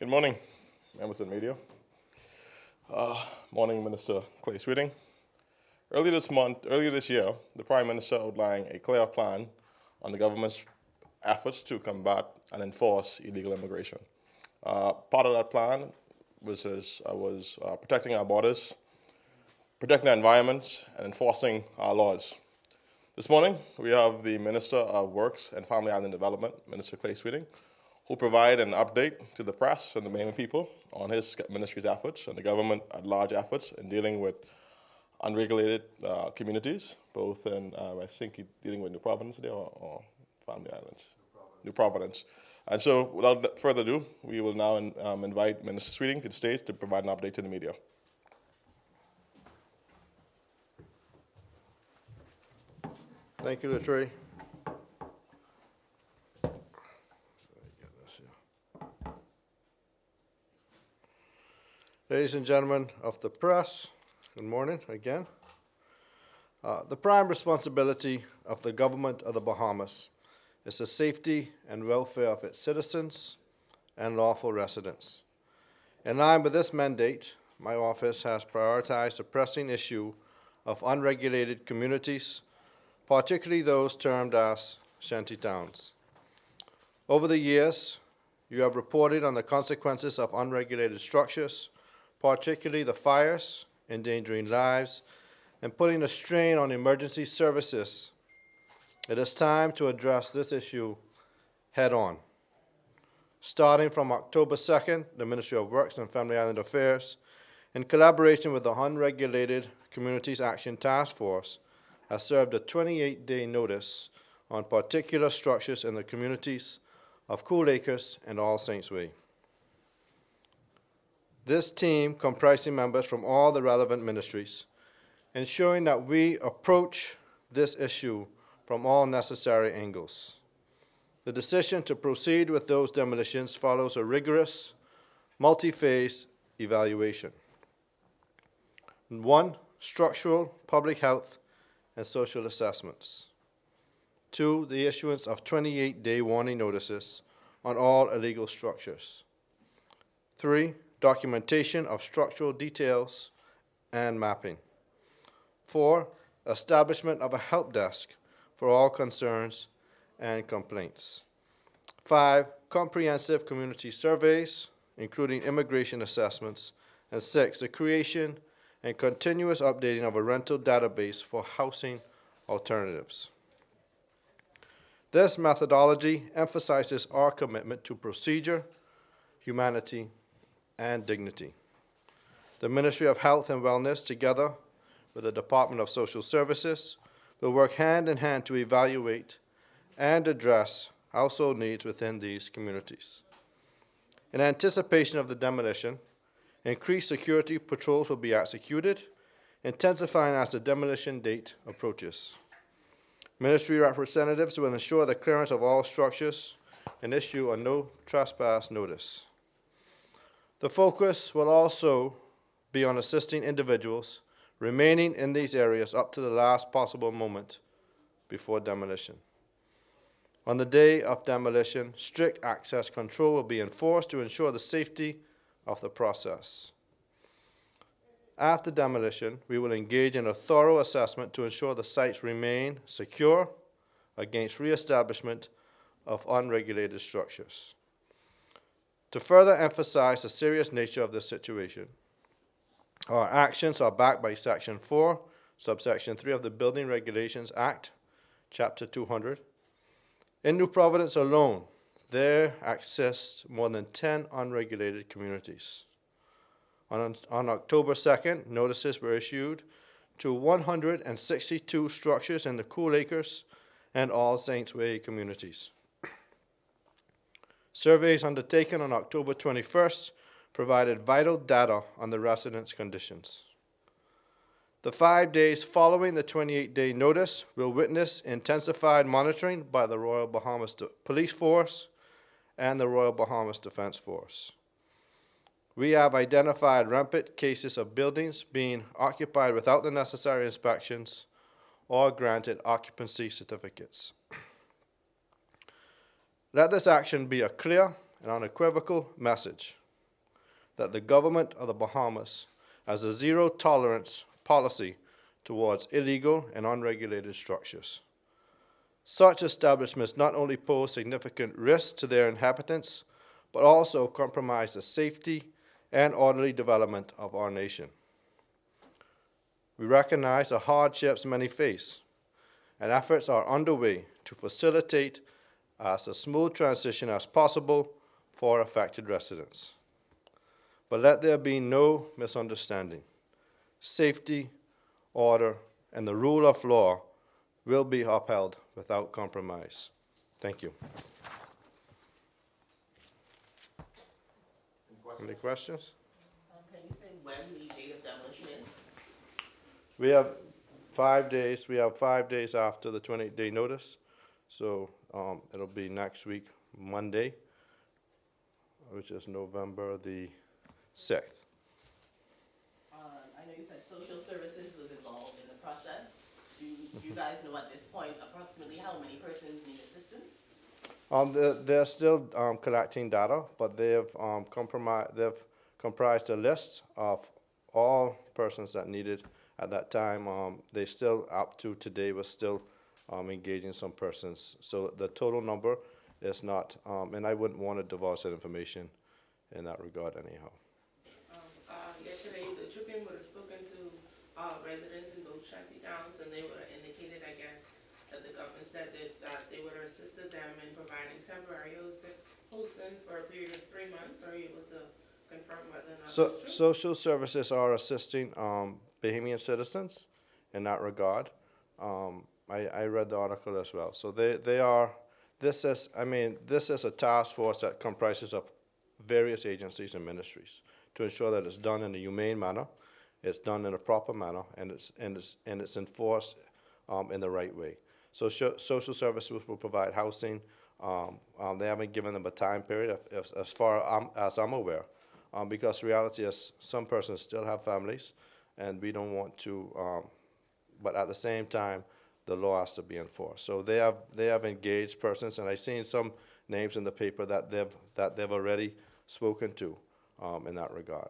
Good morning, members of the media. Morning, Minister Clay Sweeting. Earlier this year, the Prime Minister outlined a clear plan on the government's efforts to combat and enforce illegal immigration. Part of that plan was protecting our borders, protecting our environments, and enforcing our laws. This morning, we have the Minister of Works and Family Island Development, Minister Clay Sweeting, who will provide an update to the press and the Bahamian people on his ministry's efforts and the government at large efforts in dealing with unregulated communities, both in, I think he's dealing with New Providence there or Family Islands? New Providence. And so, without further ado, we will now invite Minister Sweeting to the stage to provide an update to the media. Thank you, Latrey. Ladies and gentlemen of the press, good morning again. The prime responsibility of the government of the Bahamas is the safety and welfare of its citizens and lawful residents. In line with this mandate, my office has prioritized the pressing issue of unregulated communities, particularly those termed as shanty towns. Over the years, you have reported on the consequences of unregulated structures, particularly the fires, endangering lives, and putting a strain on emergency services. It is time to address this issue head-on. Starting from October 2nd, the Ministry of Works and Family Island Affairs, in collaboration with the Unregulated Communities Action Task Force, has served a 28-day notice on particular structures in the communities of Cool Acres and All Saints Way. This team, comprising members from all the relevant ministries, ensuring that we approach this issue from all necessary angles. The decision to proceed with those demolitions follows a rigorous, multi-phase evaluation. 1, structural, public health, and social assessments. 2, the issuance of 28-day warning notices on all illegal structures. 3, documentation of structural details and mapping. 4, establishment of a help desk for all concerns and complaints. 5, comprehensive community surveys, including immigration assessments. And 6, the creation and continuous updating of a rental database for housing alternatives. This methodology emphasizes our commitment to procedure, humanity, and dignity. The Ministry of Health and Wellness, together with the Department of Social Services, will work hand in hand to evaluate and address household needs within these communities. In anticipation of the demolition, increased security patrols will be executed, intensifying as the demolition date approaches. Ministry representatives will ensure the clearance of all structures and issue a no trespass notice. The focus will also be on assisting individuals remaining in these areas up to the last possible moment before demolition. On the day of demolition, strict access control will be enforced to ensure the safety of the process. After demolition, we will engage in a thorough assessment to ensure the sites remain secure against re-establishment of unregulated structures. To further emphasize the serious nature of this situation, our actions are backed by Section 4, Subsection 3 of the Building Regulations Act, Chapter 200. In New Providence alone, there exist more than 10 unregulated communities. On October 2nd, notices were issued to 162 structures in the Cool Acres and All Saints Way communities. Surveys undertaken on October 21st provided vital data on the residents' conditions. The 5 days following the 28-day notice will witness intensified monitoring by the Royal Bahamas Police Force and the Royal Bahamas Defense Force. We have identified rampant cases of buildings being occupied without the necessary inspections or granted occupancy certificates. Let this action be a clear and unequivocal message. that the government of the Bahamas has a zero tolerance policy towards illegal and unregulated structures. Such establishments not only pose significant risks to their inhabitants, but also compromise the safety and orderly development of our nation. We recognize the hardships many face, and efforts are underway to facilitate as a smooth transition as possible for affected residents. But let there be no misunderstanding. Safety, order, and the rule of law will be upheld without compromise. Thank you. Any questions? Can you say when the date of demolition is? We have 5 days. We have 5 days after the 20-day notice. So it'll be next week, Monday, which is November the 6th. I know you said social services was involved in the process. Do you guys know at this point approximately how many persons need assistance? They're still collecting data, but they've comprised a list of all persons that needed at that time. They still, up to today, was still engaging some persons. So the total number is not, and I wouldn't want to divulge that information in that regard anyhow. Yesterday, the Tribune would have spoken to residents in both shanty towns, and they would have indicated, I guess, that the government said that they would have assisted them in providing temporary hosting for a period of 3 months. Are you able to confirm whether or not So that's true? social services are assisting Bahamian citizens in that regard. I read the article as well. So they are, this is a task force that comprises of various agencies and ministries to ensure that it's done in a humane manner, it's done in a proper manner, and it's enforced in the right way. So social services will provide housing. They haven't given them a time period, as far as I'm aware, because the reality is some persons still have families, and we don't want to. But at the same time, the law has to be enforced. So they have engaged persons, and I've seen some names in the paper that they've already spoken to in that regard.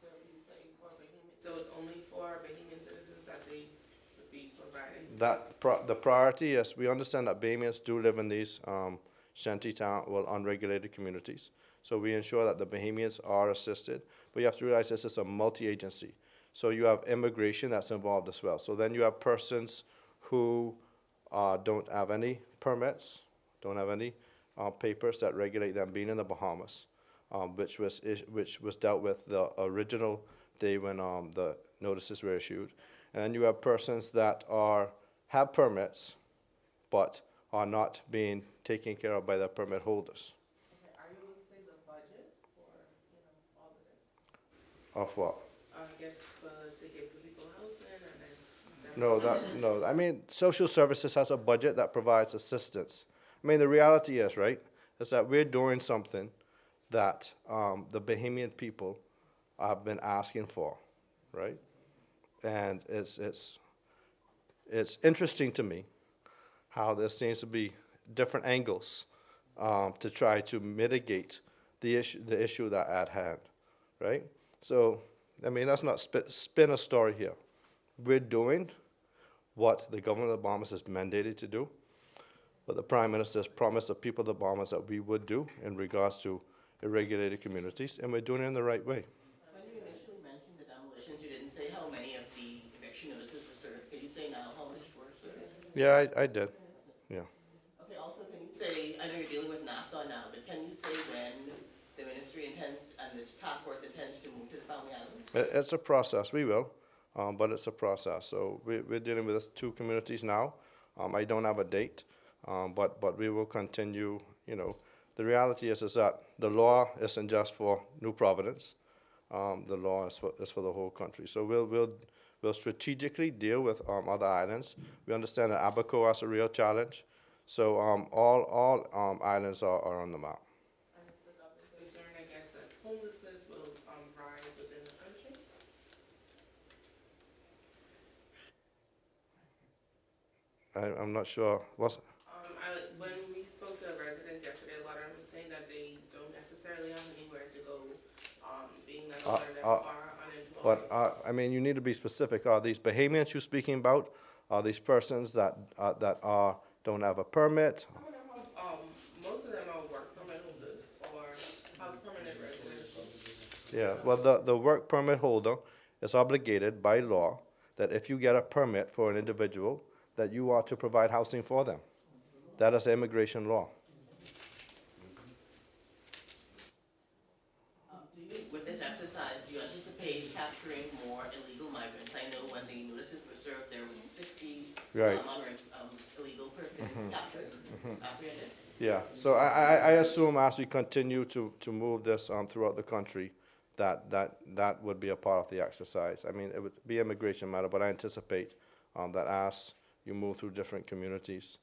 So you say for Bahamian, so it's only for Bahamian citizens that they would be providing? The priority is, we understand that Bahamians do live in these shantytown, unregulated communities. So we ensure that the Bahamians are assisted. But you have to realize this is a multi-agency. So you have immigration that's involved as well. So then you have persons who don't have any permits, don't have any papers that regulate them being in the Bahamas, which was dealt with the original day when the notices were issued. And then you have persons that have permits, but are not being taken care of by the permit holders. Okay, are you able to say the budget for, all of it? Of what? I guess to give the people housing and then. No. I mean, social services has a budget that provides assistance. I mean, the reality is, right, is that we're doing something that the Bahamian people have been asking for, right? And it's interesting to me how there seems to be different angles to try to mitigate the issue that at hand, right? So, I mean, let's not spin a story here. We're doing what the government of the Bahamas is mandated to do, but the Prime Minister has promised the people of the Bahamas that we would do in regards to irregulated communities, and we're doing it in the right way. When you initially mentioned the demolitions, you didn't say how many of the eviction notices were served. Can you say now how many were served? Yeah, I did. Yeah. Okay, also can you say, I know you're dealing with Nassau now, but can you say when the ministry intends and the task force intends to move to the Family Islands? It's a process. We will, but it's a process. So we're dealing with 2 communities now. I don't have a date, but we will continue. The reality is that the law isn't just for New Providence. The law is for the whole country. So we'll strategically deal with other islands. We understand that Abaco has a real challenge. So all islands are on the map. And the government's concerned, I guess, that homelessness will rise within the country. I'm not sure. When we spoke to residents yesterday, a lot of them were saying that they don't necessarily have anywhere to go, being or that are unemployed. But, I mean, you need to be specific. Are these Bahamians you're speaking about? Are these persons that don't have a permit? Some of them have, most of them are work permit holders or have permanent residency. Yeah, well, the work permit holder is obligated by law that if you get a permit for an individual, that you are to provide housing for them. That is immigration law. With this exercise, do you anticipate capturing more illegal migrants? I know when the notices were served, there was 60 Right. illegal persons captured, apprehended. Yeah, so I assume as we continue to move this throughout the country, that would be a part of the exercise. I mean, it would be immigration matter, but I anticipate that as you move through different communities,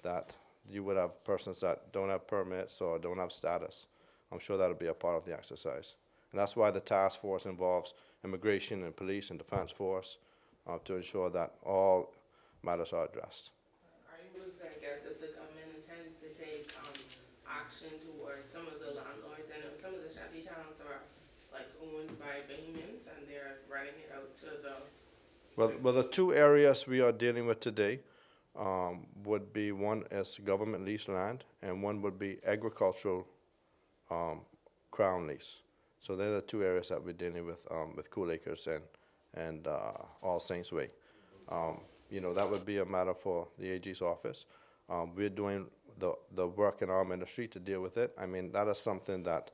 that you would have persons that don't have permits or don't have status. I'm sure that'll be a part of the exercise. And that's why the task force involves immigration and police and defense force to ensure that all matters are addressed. I was, I guess, if the government intends to take action towards some of the landlords, I know some of the shanty towns are like owned by Bahamians and they're renting it out to the. Well, the two areas we are dealing with today would be, one is government lease land and one would be agricultural crown lease. So they're the two areas that we're dealing with Cool Acres and All Saints Way. You know, that would be a matter for the AG's office. We're doing the work in our ministry to deal with it. I mean, that is something that,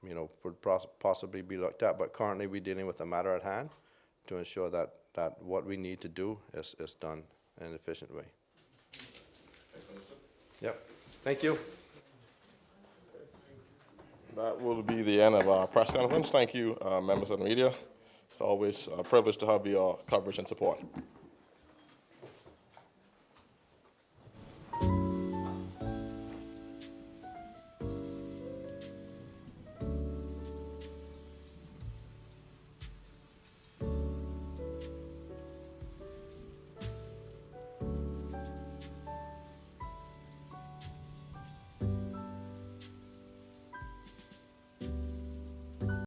you know, would possibly be looked at, but currently we're dealing with the matter at hand to ensure that what we need to do is done in an efficient way. Yep, thank you. That will be the end of our press conference. Thank you, members of the media. It's always a privilege to have your coverage and support.